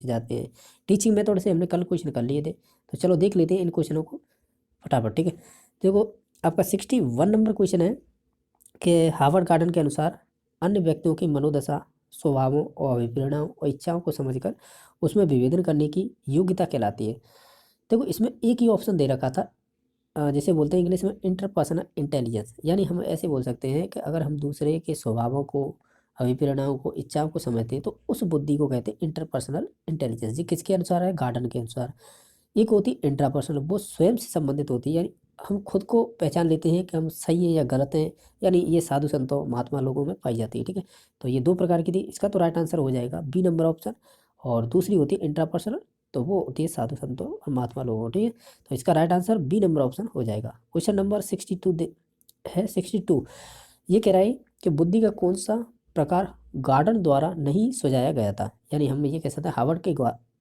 जाते हैं। Teaching method से हमने कल क्वेश्चन कर लिए थे, तो चलो देख लेते हैं इन क्वेश्चनों को फटाफट। ठीक है, देखो आपका 61 नंबर क्वेश्चन है कि हार्वर्ड गार्डन के अनुसार अन्य व्यक्तियों की मनोदशा, स्वभावों और अभिप्रेरणाओं और इच्छाओं को समझकर उसमें विभेदन करने की योग्यता कहलाती है। देखो इसमें एक ही ऑप्शन दे रखा था, जिसे बोलते हैं इंग्लिश में इंटरपर्सनल इंटेलिजेंस, यानी हम ऐसे बोल सकते हैं कि अगर हम दूसरे के स्वभावों को, अभिप्रेरणाओं को, इच्छाओं को समझते हैं तो उस बुद्धि को कहते हैं इंटरपर्सनल इंटेलिजेंस। ये किसके अनुसार है? गार्डन के अनुसार। एक होती है इंट्रापर्सनल, वो स्वयं से संबंधित होती है, यानी हम खुद को पहचान लेते हैं कि हम सही हैं या गलत हैं, यानी ये साधु संतों महात्मा लोगों में पाई जाती है। ठीक है, तो ये दो प्रकार की थी, इसका तो राइट आंसर हो जाएगा बी नंबर ऑप्शन। और दूसरी होती है इंट्रापर्सनल, तो वो होती है साधु संतों और महात्मा लोगों। ठीक है, तो इसका right answer B number option हो जाएगा। क्वेश्चन नंबर 62 है 62। ये कह रहा है कि बुद्धि का कौन सा प्रकार गार्डन द्वारा नहीं सुझाया गया था, यानी हम ये कह सकते हैं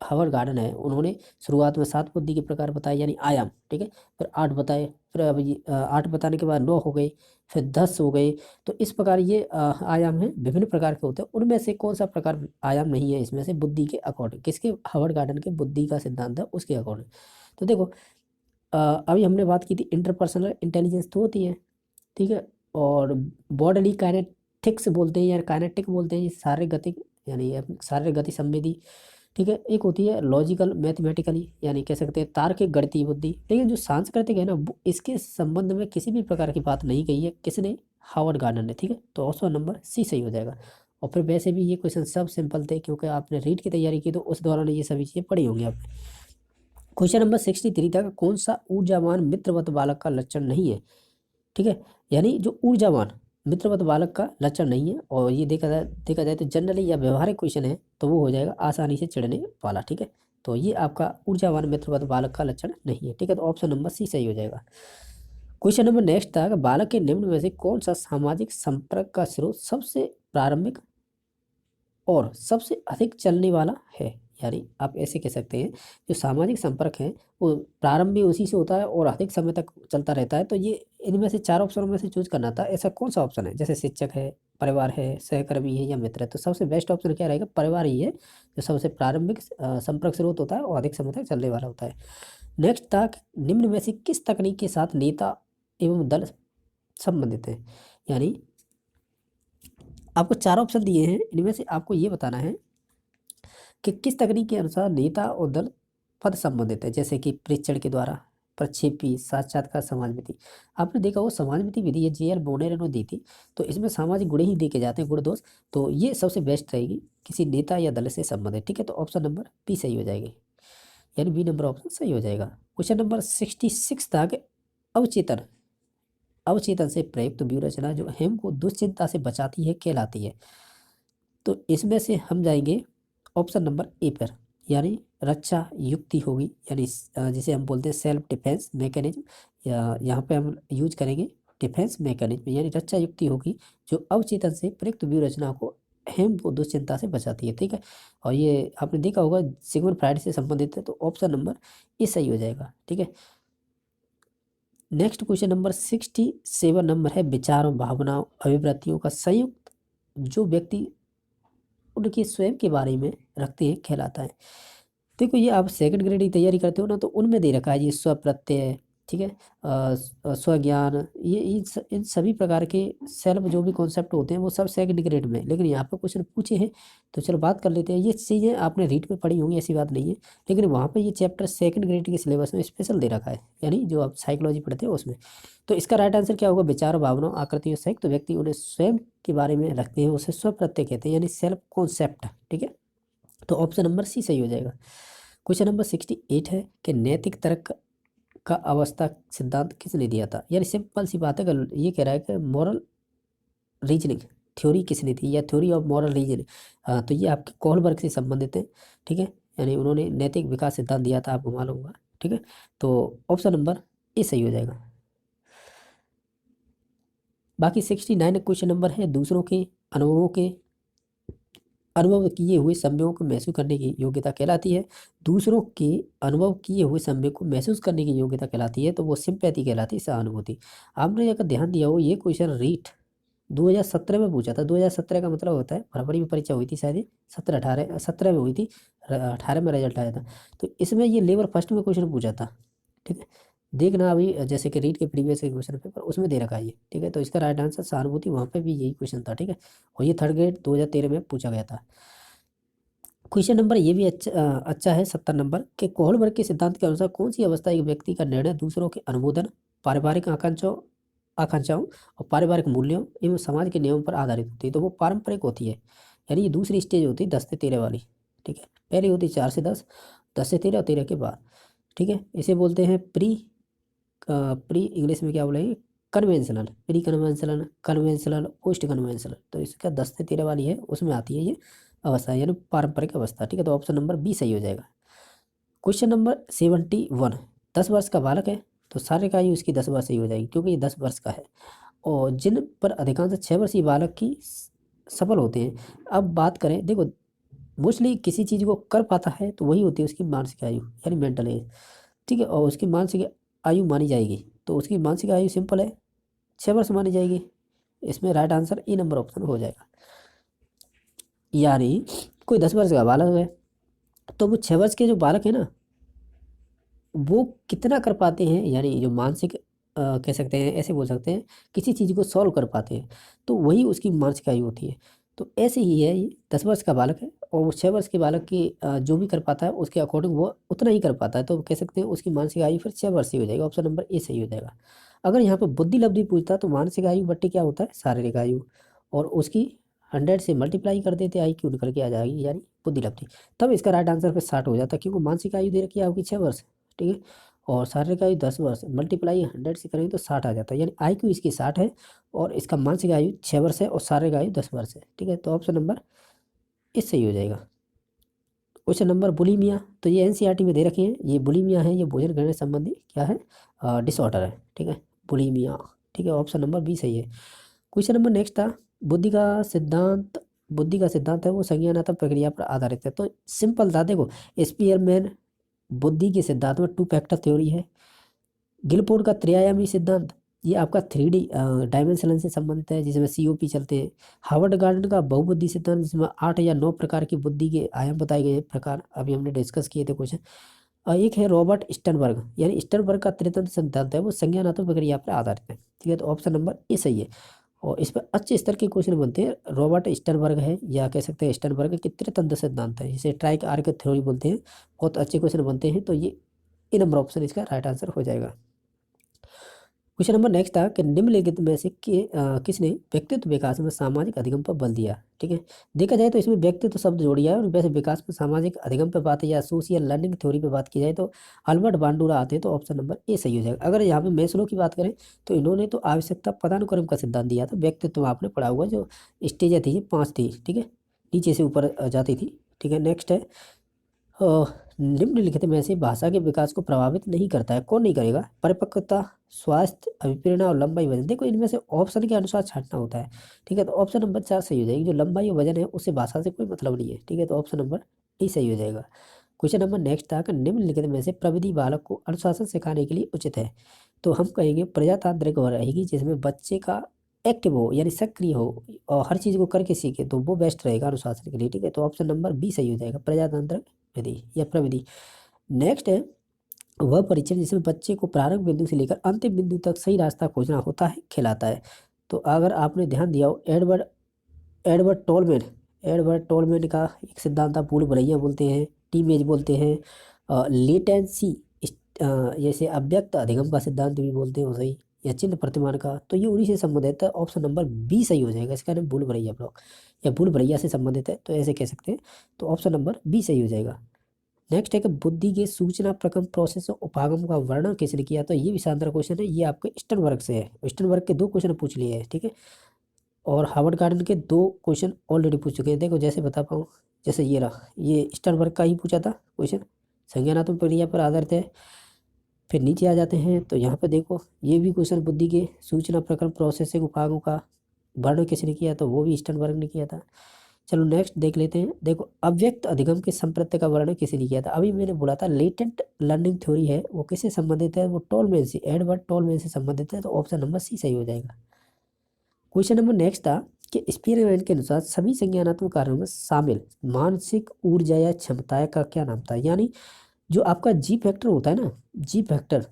हार्वर्ड गार्डन है, उन्होंने शुरुआत में 7 बुद्धि के प्रकार बताए यानी आयाम। ठीक है, फिर 8 बताए, फिर अब 8 बताने के बाद 9 हो गए, फिर 10 हो गए। तो इस प्रकार ये आयाम है, विभिन्न प्रकार के होते हैं, उनमें से कौन सा प्रकार आयाम नहीं है इसमें से बुद्धि के अकॉर्डिंग, किसके? हार्वर्ड गार्डन के बुद्धि का सिद्धांत है उसके अकॉर्डिंग। तो देखो अभी हमने बात की थी इंटरपर्सनल इंटेलिजेंस तो होती है, ठीक है, और बॉडली काइनेटिक्स बोलते हैं या काइनेटिक बोलते हैं, ये शारीरिक गति, यानी शारीरिक गति संवेदी। ठीक है, एक होती है लॉजिकल मैथमेटिकली, यानी कह सकते हैं तार्किक गणितीय बुद्धि। लेकिन जो सांस्कृतिक है ना, इसके संबंध में किसी भी प्रकार की बात नहीं कही है, किसने? हार्वर्ड गार्डन ने। ठीक है, तो ऑप्शन नंबर सी सही हो जाएगा। और फिर वैसे भी ये क्वेश्चन सब सिंपल थे, क्योंकि आपने रीड की तैयारी की तो उस दौरान ये सभी चीज़ें पढ़ी होंगी आपने। क्वेश्चन नंबर 63 था, कौन सा ऊर्जावान मित्रवत बालक का लक्षण नहीं है? ठीक है, यानी जो ऊर्जावान मित्रवत बालक का लक्षण नहीं है, और ये देखा जाए तो जनरली या व्यवहारिक क्वेश्चन है, तो वो हो जाएगा आसानी से चिढ़ने वाला। ठीक है, तो ये आपका ऊर्जावान मित्रवत बालक का लक्षण नहीं है। ठीक है, तो ऑप्शन नंबर सी सही हो जाएगा। क्वेश्चन नंबर नेक्स्ट था कि बालक के निम्न में से कौन सा सामाजिक संपर्क का स्रोत सबसे प्रारंभिक और सबसे अधिक चलने वाला है? यानी आप ऐसे कह सकते हैं, जो सामाजिक संपर्क है वो प्रारंभ भी उसी से होता है और अधिक समय तक चलता रहता है। तो ये इनमें से 4 ऑप्शनों में से चूज करना था, ऐसा कौन सा ऑप्शन है? जैसे शिक्षक है, परिवार है, सहकर्मी है या मित्र है, तो सबसे बेस्ट ऑप्शन क्या रहेगा? परिवार ही है, जो सबसे प्रारंभिक संपर्क स्रोत होता है और अधिक समय तक चलने वाला होता है। नेक्स्ट था कि निम्न में से किस तकनीक के साथ नेता एवं दल संबंधित है? यानी आपको 4 ऑप्शन दिए हैं, इनमें से आपको ये बताना है कि किस तकनीक के अनुसार नेता और दल पद संबंधित है, जैसे कि प्रेक्षण के द्वारा, प्रक्षेपी, साक्षात्कार, समाज विधि। आपने देखा वो समाज विधि विधि ये जे एल बोनेर ने दी थी, तो इसमें सामाजिक गुण ही देखे जाते हैं, गुण दोष। तो ये सबसे बेस्ट रहेगी किसी नेता या दल से संबंधित। ठीक है, तो ऑप्शन नंबर बी सही हो जाएगी, यानी बी नंबर ऑप्शन सही हो जाएगा। क्वेश्चन नंबर 66 था कि अवचेतन अवचेतन से प्रयुक्त व्यूह रचना जो हम को दुश्चिंता से बचाती है कहलाती है। तो इसमें से हम जाएंगे ऑप्शन नंबर ए पर, यानी रक्षा युक्ति होगी, यानी जिसे हम बोलते हैं सेल्फ डिफेंस मैकेनिज्म, या यहाँ पे हम यूज करेंगे डिफेंस मैकेनिज्म, यानी रक्षा युक्ति होगी जो अवचेतन से प्रयुक्त व्यूह रचना को हम को दुश्चिंता से बचाती है। ठीक है, और ये आपने देखा होगा सिगमंड फ्राइड से संबंधित है, तो ऑप्शन नंबर ए सही हो जाएगा। ठीक है, नेक्स्ट क्वेश्चन नंबर 67 नंबर है, विचारों, भावनाओं, अभिव्यक्तियों का संयुक्त जो व्यक्ति उनके स्वयं के बारे में रखते हैं कहलाता है। देखो ये आप सेकंड ग्रेड की तैयारी करते हो ना, तो उनमें दे रखा है ये स्व प्रत्यय, ठीक है, स्वज्ञान, ये इन सभी प्रकार के सेल्फ जो भी कॉन्सेप्ट होते हैं वो सब सेकंड ग्रेड में, लेकिन यहाँ पे क्वेश्चन पूछे हैं, तो चलो बात कर लेते हैं। ये चीज़ें आपने रीड में पढ़ी होंगी, ऐसी बात नहीं है, लेकिन वहाँ पे ये चैप्टर सेकंड ग्रेड के सिलेबस में स्पेशल दे रखा है, यानी जो आप साइकोलॉजी पढ़ते हो उसमें। तो इसका राइट आंसर क्या होगा? विचार, भावनाओं, आकृतियों सहित तो व्यक्ति उन्हें स्वयं के बारे में रखते हैं, उसे स्व प्रत्यय कहते हैं, यानी सेल्फ कॉन्सेप्ट। ठीक है, तो ऑप्शन नंबर सी सही हो जाएगा। क्वेश्चन नंबर 68 है कि नैतिक तर्क का अवस्था सिद्धांत किसने दिया था? यानी सिंपल सी बात है कि ये कह रहा है कि मॉरल रीजनिंग थ्योरी किसने थी, या थ्योरी ऑफ मॉरल रीजनिंग, तो ये आपके कोहलबर्ग से संबंधित है। ठीक है, यानी उन्होंने नैतिक विकास सिद्धांत दिया था, आपको मालूम होगा। ठीक है, तो ऑप्शन नंबर ए सही हो जाएगा। बाकी 69 क्वेश्चन नंबर है, दूसरों के अनुभव किए हुए संवेगों को महसूस करने की योग्यता कहलाती है। दूसरों के अनुभव किए हुए संवेग को महसूस करने की योग्यता कहलाती है, तो वो सिंपैथी कहलाती है, सहानुभूति। आपने अगर ध्यान दिया हो, ये क्वेश्चन रीट 2017 में पूछा था। 2017 का मतलब होता है फरवरी में परीक्षा हुई थी शायद, ये 17 में हुई थी, 18 में रिजल्ट आया था। तो इसमें ये लेवल फर्स्ट में क्वेश्चन पूछा था, ठीक है। देखना अभी जैसे कि रीट के प्रीवियस के क्वेश्चन पेपर उसमें दे रखा है ये, ठीक है। तो इसका राइट आंसर सहानुभूति, वहाँ पे भी यही क्वेश्चन था, ठीक है। और ये थर्ड ग्रेड 2013 में पूछा गया था। क्वेश्चन नंबर ये भी अच्छा है, 70 नंबर के कोहलबर्ग के सिद्धांत के अनुसार कौन सी अवस्था एक व्यक्ति का निर्णय दूसरों के अनुमोदन, पारिवारिक आकांक्षाओं आकांक्षाओं और पारिवारिक मूल्यों एवं समाज के नियमों पर आधारित होती है। तो वो पारंपरिक होती है, यानी ये दूसरी स्टेज होती है 10 से 13 वाली, ठीक है। पहली होती है 4 से 10, 10 से 13 और 13 के बाद, ठीक है। इसे बोलते हैं प्री इंग्लिश में क्या बोलेंगे, conventional, pre conventional, conventional, post conventional. तो इसका 10 से 13 वाली है, उसमें आती है ये अवस्था, यानी पारंपरिक अवस्था, ठीक है। तो ऑप्शन नंबर बी सही हो जाएगा। क्वेश्चन नंबर 71, 10 वर्ष का बालक है तो शारीरिक आयु इसकी 10 वर्ष ही हो जाएगी, क्योंकि ये 10 वर्ष का है। और जिन पर अधिकांश 6 वर्षीय बालक की सफल होते हैं। अब बात करें, देखो मोस्टली किसी चीज़ को कर पाता है तो वही होती है उसकी मानसिक आयु, यानी मेंटल एज, ठीक है। और उसकी मानसिक आयु मानी जाएगी, तो उसकी मानसिक आयु सिंपल है, 6 वर्ष मानी जाएगी। इसमें right answer A number option हो जाएगा। यानी कोई 10 वर्ष का बालक है तो वो 6 वर्ष के जो बालक है ना, वो कितना कर पाते हैं, यानी जो मानसिक कह सकते हैं, ऐसे बोल सकते हैं, किसी चीज़ को सॉल्व कर पाते हैं, तो वही उसकी मानसिक आयु होती है। तो ऐसे ही है, ये 10 वर्ष का बालक है और वो 6 वर्ष के बालक की जो भी कर पाता है उसके अकॉर्डिंग वो उतना ही कर पाता है, तो कह सकते हैं उसकी मानसिक आयु फिर 6 वर्ष ही हो जाएगा। ऑप्शन नंबर ए सही हो जाएगा। अगर यहाँ पर बुद्धि लब्धि पूछता तो मानसिक आयु बट्टी क्या होता है, शारीरिक आयु, और उसकी 100 से मल्टीप्लाई कर देते आई क्यू निकल के आ जाएगी, यानी बुद्धि लब्धि। तब इसका राइट आंसर फिर 60 हो जाता है, क्योंकि मानसिक आयु दे रखी है आपकी 6 वर्ष, ठीक है। और शारीरिक आयु 10 वर्ष, मल्टीप्लाई 100 से करेंगे तो 60 आ जाता है, यानी आई क्यू इसकी 60 है और इसका मानसिक आयु 6 वर्ष है और शारीरिक आयु 10 वर्ष है, ठीक है। तो ऑप्शन नंबर इस सही हो जाएगा। क्वेश्चन नंबर बुलीमिया, तो ये एनसीईआरटी में दे रखे हैं। ये बुलीमिया है, ये भोजन करने संबंधी क्या है, डिसऑर्डर है, ठीक है, बुलीमिया, ठीक है। ऑप्शन नंबर बी सही है। क्वेश्चन नंबर नेक्स्ट था, बुद्धि का सिद्धांत है वो संज्ञानात्मक प्रक्रिया पर आधारित है। तो सिंपल था, देखो स्पीयरमैन बुद्धि के सिद्धांत में 2 फैक्टर थ्योरी है। गिलफोर्ड का त्रिआयामी सिद्धांत, ये आपका 3D डायमेंशन से संबंधित है, जिसमें COP चलते हैं। हार्वर्ड गार्डन का बहुबुद्धि सिद्धांत, जिसमें 8 या 9 प्रकार की बुद्धि के आयाम बताए गए हैं, प्रकार अभी हमने डिस्कस किए थे क्वेश्चन। और एक है रॉबर्ट स्टर्नबर्ग, यानी स्टर्नबर्ग का त्रितंत्र सिद्धांत है वो संज्ञानात्मक प्रक्रिया पर आधारित है, ठीक है। तो ऑप्शन नंबर ए सही है। और इस पर अच्छे स्तर के क्वेश्चन बनते हैं। रॉबर्ट स्टर्नबर्ग है, या कह सकते हैं स्टर्नबर्ग के त्रितंत्र सिद्धांत है, जिसे ट्राइक आर्क थ्योरी बोलते हैं, बहुत अच्छे क्वेश्चन बनते हैं। तो ये ए नंबर ऑप्शन इसका राइट आंसर हो जाएगा। क्वेश्चन नंबर नेक्स्ट था कि निम्नलिखित में से किसने व्यक्तित्व विकास में सामाजिक अधिगम पर बल दिया, ठीक है। देखा जाए तो इसमें व्यक्तित्व शब्द जोड़ दिया है, और वैसे विकास में सामाजिक अधिगम पर बात या सोशल लर्निंग थ्योरी पर बात की जाए तो अल्बर्ट बांडुरा आते हैं। तो ऑप्शन नंबर ए सही हो जाएगा। अगर यहाँ पे मैस्लो की बात करें तो इन्होंने तो आवश्यकता पदानुक्रम का सिद्धांत दिया था। व्यक्तित्व आपने पढ़ा हुआ, जो स्टेजें थी 5 थी, ठीक है, नीचे से ऊपर जाती थी, ठीक है। नेक्स्ट है, अ, निम्नलिखित में से भाषा के विकास को प्रभावित नहीं करता है, कौन नहीं करेगा, परिपक्वता, स्वास्थ्य, अभिप्रेरणा और लंबाई वजन। देखो इनमें से ऑप्शन के अनुसार छांटना होता है, ठीक है। तो ऑप्शन नंबर 4 सही हो जाएगी। जो लंबाई और वजन है उससे भाषा से कोई मतलब नहीं है, ठीक है। तो ऑप्शन नंबर डी सही हो जाएगा। क्वेश्चन नंबर नेक्स्ट था कि निम्नलिखित में से प्रविधि बालक को अनुशासन सिखाने के लिए उचित है। तो हम कहेंगे प्रजातांत्रिक हो रहेगी, जिसमें बच्चे का एक्टिव हो, यानी सक्रिय हो और हर चीज़ को करके सीखे, तो वो बेस्ट रहेगा अनुशासन के लिए, ठीक है। तो ऑप्शन नंबर बी सही हो जाएगा, प्रजातांत्रिक विधि या प्रविधि। नेक्स्ट है, वह परीक्षण जिसमें बच्चे को प्रारंभ बिंदु से लेकर अंतिम बिंदु तक सही रास्ता खोजना होता है, खिलाता है। तो अगर आपने ध्यान दिया हो, एडवर्ड टोलमैन एडवर्ड टोलमैन का एक सिद्धांत था, भूल भुलैया बोलते हैं, टीमेज बोलते हैं, लेटेंसी, जैसे अव्यक्त अधिगम का सिद्धांत भी बोलते हैं सही, या चिन्ह प्रतिमान का। तो ये उन्हीं से संबंधित है। ऑप्शन नंबर बी सही हो जाएगा। इसका नाम भूल भुलैया ब्लॉक या भूल भुलैया से संबंधित है, तो ऐसे कह सकते हैं। तो ऑप्शन नंबर बी सही हो जाएगा। नेक्स्ट है कि बुद्धि के सूचना प्रकम प्रोसेस और उपागम का वर्णन किसने किया। तो ये भी शानदार क्वेश्चन है, ये आपके स्टर्नबर्ग से है। स्टर्नबर्ग के 2 क्वेश्चन पूछ लिए हैं, ठीक है। और हार्वर्ड गार्डन के 2 क्वेश्चन ऑलरेडी पूछ चुके हैं। देखो जैसे बता पाऊँ, जैसे ये रहा, ये स्टर्नबर्ग का ही पूछा था क्वेश्चन, संज्ञानात्मक प्रक्रिया पर आधारित है। फिर नीचे आ जाते हैं तो यहाँ पे देखो, ये भी क्वेश्चन बुद्धि के सूचना प्रकरण प्रोसेसिंग उपागों का वर्णन किसने किया, तो वो भी स्टर्नबर्ग ने किया था। चलो नेक्स्ट देख लेते हैं। देखो अव्यक्त अधिगम के संप्रत्य का वर्णन किसने किया था। अभी मैंने बोला था लेटेंट लर्निंग थ्योरी है, वो किससे संबंधित है, वो टोलमैन से, एडवर्ड टोलमैन से संबंधित है। तो ऑप्शन नंबर सी सही हो जाएगा। क्वेश्चन नंबर नेक्स्ट था कि स्पीयरमैन के अनुसार सभी संज्ञानात्मक कार्यों में शामिल मानसिक ऊर्जा या क्षमता का क्या नाम था। यानी जो आपका जी फैक्टर होता है ना, जी फैक्टर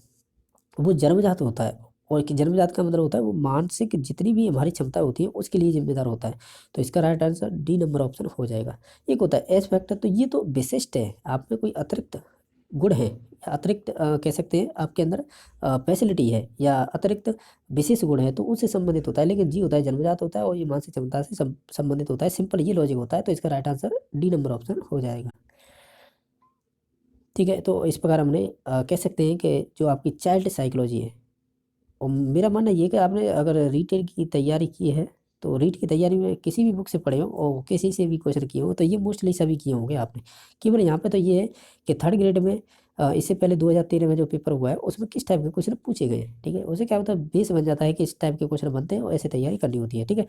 वो जन्मजात होता है, और कि जन्मजात का मतलब होता है वो मानसिक जितनी भी हमारी क्षमता होती है उसके लिए जिम्मेदार होता है। तो इसका right answer D number option हो जाएगा। एक होता है एस फैक्टर, तो ये तो विशिष्ट है, आप में कोई अतिरिक्त गुण है या अतिरिक्त कह सकते हैं आपके अंदर फैसिलिटी है या अतिरिक्त विशेष गुण है, तो उससे संबंधित होता है। लेकिन जी होता है जन्मजात होता है और ये मानसिक क्षमता से संबंधित होता है। सिंपल ये लॉजिक होता है, तो इसका right answer D number option हो जाएगा। ठीक है, तो इस प्रकार हमने कह सकते हैं कि जो आपकी चाइल्ड साइकोलॉजी है, और मेरा मानना ये है कि आपने अगर रीटेल की तैयारी की है तो रीट की तैयारी में किसी भी बुक से पढ़े हो और किसी से भी क्वेश्चन किए हो तो ये मोस्टली सभी किए होंगे आपने। केवल यहाँ पे तो ये है कि थर्ड ग्रेड में इससे पहले 2013 में जो पेपर हुआ है उसमें किस टाइप के क्वेश्चन पूछे गए हैं। ठीक है, उसे क्या होता है बेस बन जाता है कि इस टाइप के क्वेश्चन बनते हैं और ऐसे तैयारी करनी होती है। ठीक है।